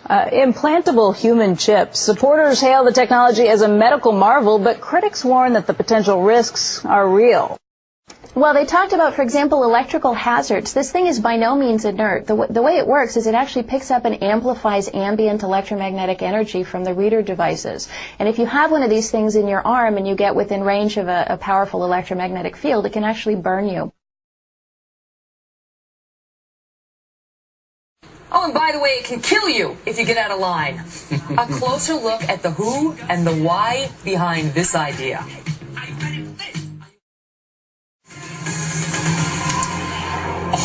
Implantable human chips. Supporters hail the technology as a medical marvel, but critics warn that the potential risks are real. Well, they talked about, for example, electrical hazards. This thing is by no means inert. The way it works is it actually picks up and amplifies ambient electromagnetic energy from the reader devices. And if you have one of these things in your arm and you get within range of a powerful electromagnetic field, it can actually burn you. Oh, and by the way, it can kill you if you get out of line. A closer look at the who and the why behind this idea.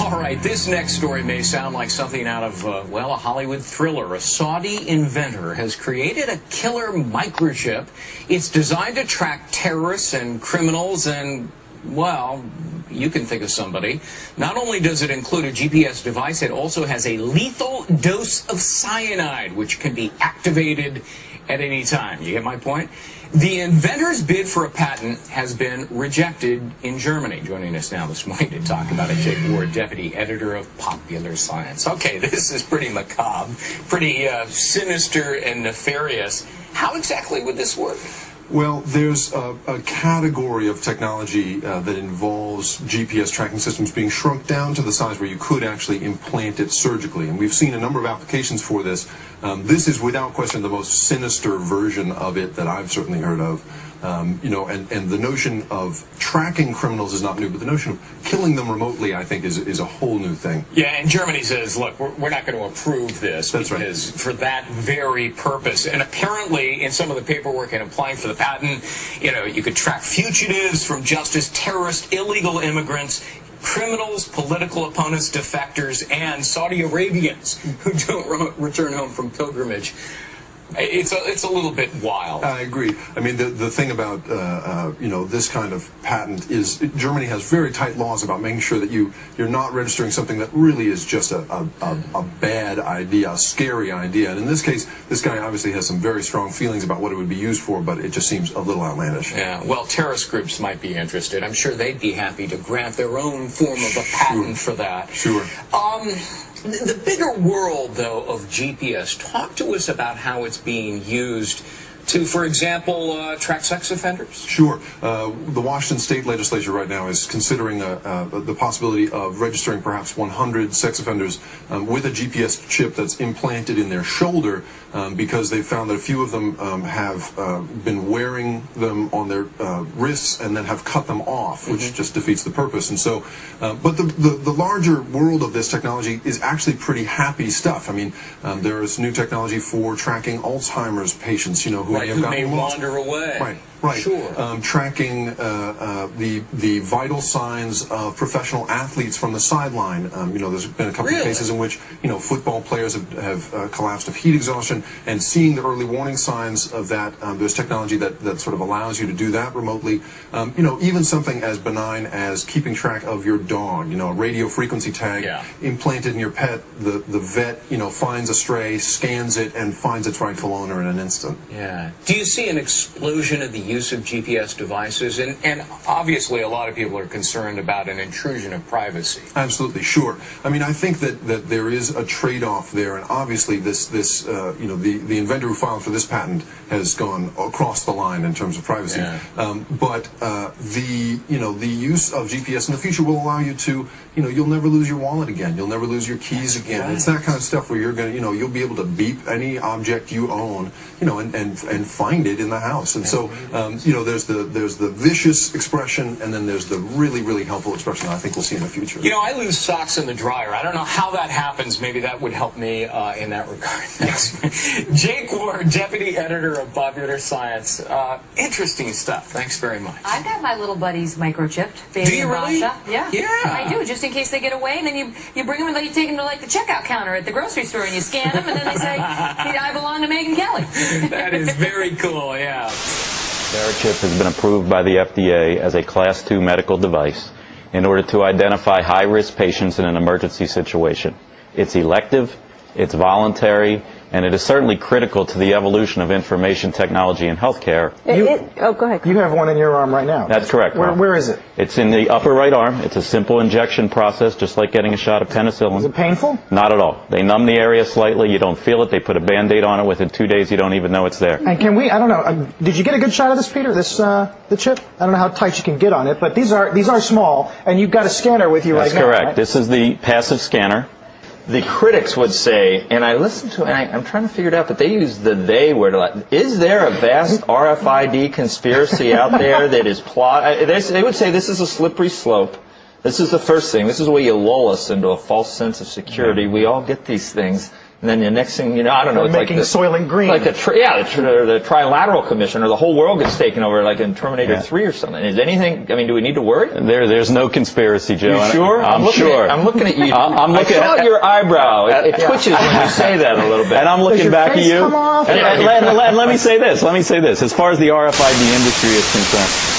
All right, this next story may sound like something out of, well, a Hollywood thriller. A Saudi inventor has created a killer microchip. It's designed to track terrorists and criminals and, well, you can think of somebody. Not only does it include a GPS device, it also has a lethal dose of cyanide, which can be activated at any time. You get my point? The inventor's bid for a patent has been rejected in Germany. Joining us now this morning to talk about it, Jake Ward, deputy editor of Popular Science. Okay, this is pretty macabre, pretty sinister and nefarious. How exactly would this work? Well, there's a category of technology that involves GPS tracking systems being shrunk down to the size where you could actually implant it surgically. And we've seen a number of applications for this. This is without question the most sinister version of it that I've certainly heard of. You know, and the notion of tracking criminals is not new, but the notion of killing them remotely, I think, is a whole new thing. Yeah, and Germany says, look, we're not going to approve this. That's because right. For that very purpose. And apparently, in some of the paperwork in applying for the patent, you know, you could track fugitives from justice, terrorists, illegal immigrants, criminals, political opponents, defectors, and Saudi Arabians who don't return home from pilgrimage. It's a little bit wild. I agree. I mean, the thing about you know, this kind of patent is Germany has very tight laws about making sure that you're not registering something that really is just a bad idea, a scary idea. And in this case, this guy obviously has some very strong feelings about what it would be used for, but it just seems a little outlandish. Yeah. Well, terrorist groups might be interested. I'm sure they'd be happy to grant their own form of a patent for that. Sure. The bigger world, though, of GPS, talk to us about how it's being used to, for example, track sex offenders? Sure. The Washington State Legislature right now is considering the possibility of registering perhaps 100 sex offenders with a GPS chip that's implanted in their shoulder because they've found that a few of them have been wearing them on their wrists and then have cut them off, which just defeats the purpose. And so, but the larger world of this technology is actually pretty happy stuff. I mean, there is new technology for tracking Alzheimer's patients, you know, who may wander away. Right. Sure. Tracking the vital signs of professional athletes from the sideline. You know, there's been a couple of cases in which, you know, football players have collapsed of heat exhaustion, and seeing the early warning signs of that, there's technology that sort of allows you to do that remotely. You know, even something as benign as keeping track of your dog, you know, a radio frequency tag implanted in your pet, the vet, you know, finds a stray, scans it, and finds its rightful owner in an instant. Yeah. Do you see an explosion of the use of GPS devices? And obviously a lot of people are concerned about an intrusion of privacy. Absolutely, sure. I mean, I think that there is a trade-off there, and obviously this you know, the inventor who filed for this patent has gone across the line in terms of privacy. But the use of GPS in the future will allow you to, you know, you'll never lose your wallet again. You'll never lose your keys again. Right. It's that kind of stuff where you're going to, you know, you'll be able to beep any object you own, you know, and find it in the house. And so, you know, there's the vicious expression, and then there's the really, really helpful expression that I think we'll see in the future. You know, I lose socks in the dryer. I don't know how that happens. Maybe that would help me in that regard. Thanks. Jake Ward, deputy editor of Popular Science. Interesting stuff. Thanks very much. I've got my little buddies microchipped. Baby do you really? Yeah. Yeah. I do, just in case they get away, and then you bring them and you take them to like the checkout counter at the grocery store, and you scan them, and then they say, I belong to Megyn Kelly. That is very cool, yeah. Their chip has been approved by the FDA as a Class 2 medical device in order to identify high-risk patients in an emergency situation. It's elective, it's voluntary, and it is certainly critical to the evolution of information technology in healthcare. Go ahead. You have one in your arm right now. That's correct. Where is it? It's in the upper right arm. It's a simple injection process, just like getting a shot of penicillin. Is it painful? Not at all. They numb the area slightly. You don't feel it. They put a Band-Aid on it. Within 2 days, you don't even know it's there. And can we, I don't know, did you get a good shot of this, Peter, the chip? I don't know how tight you can get on it, but these are small, and you've got a scanner with you right now. That's correct. Right? This is the passive scanner. The critics would say, and I listened to it, and I'm trying to figure it out, but they use the they word a lot. Is there a vast RFID conspiracy out there that is they would say this is a slippery slope. This is the first thing. This is where you lull us into a false sense of security. We all get these things. And then the next thing you know, I don't know, it's making like Soylent Green. Like the Trilateral Commission, or the whole world gets taken over, like in Terminator 3 or something. Is anything? I mean, do we need to worry? There's no conspiracy, Joe. You sure? I'm sure. I'm looking at you. I saw your eyebrow. It twitches when you say that a little bit. And I'm looking back at you. Come off? Let me say this. As far as the RFID industry is concerned,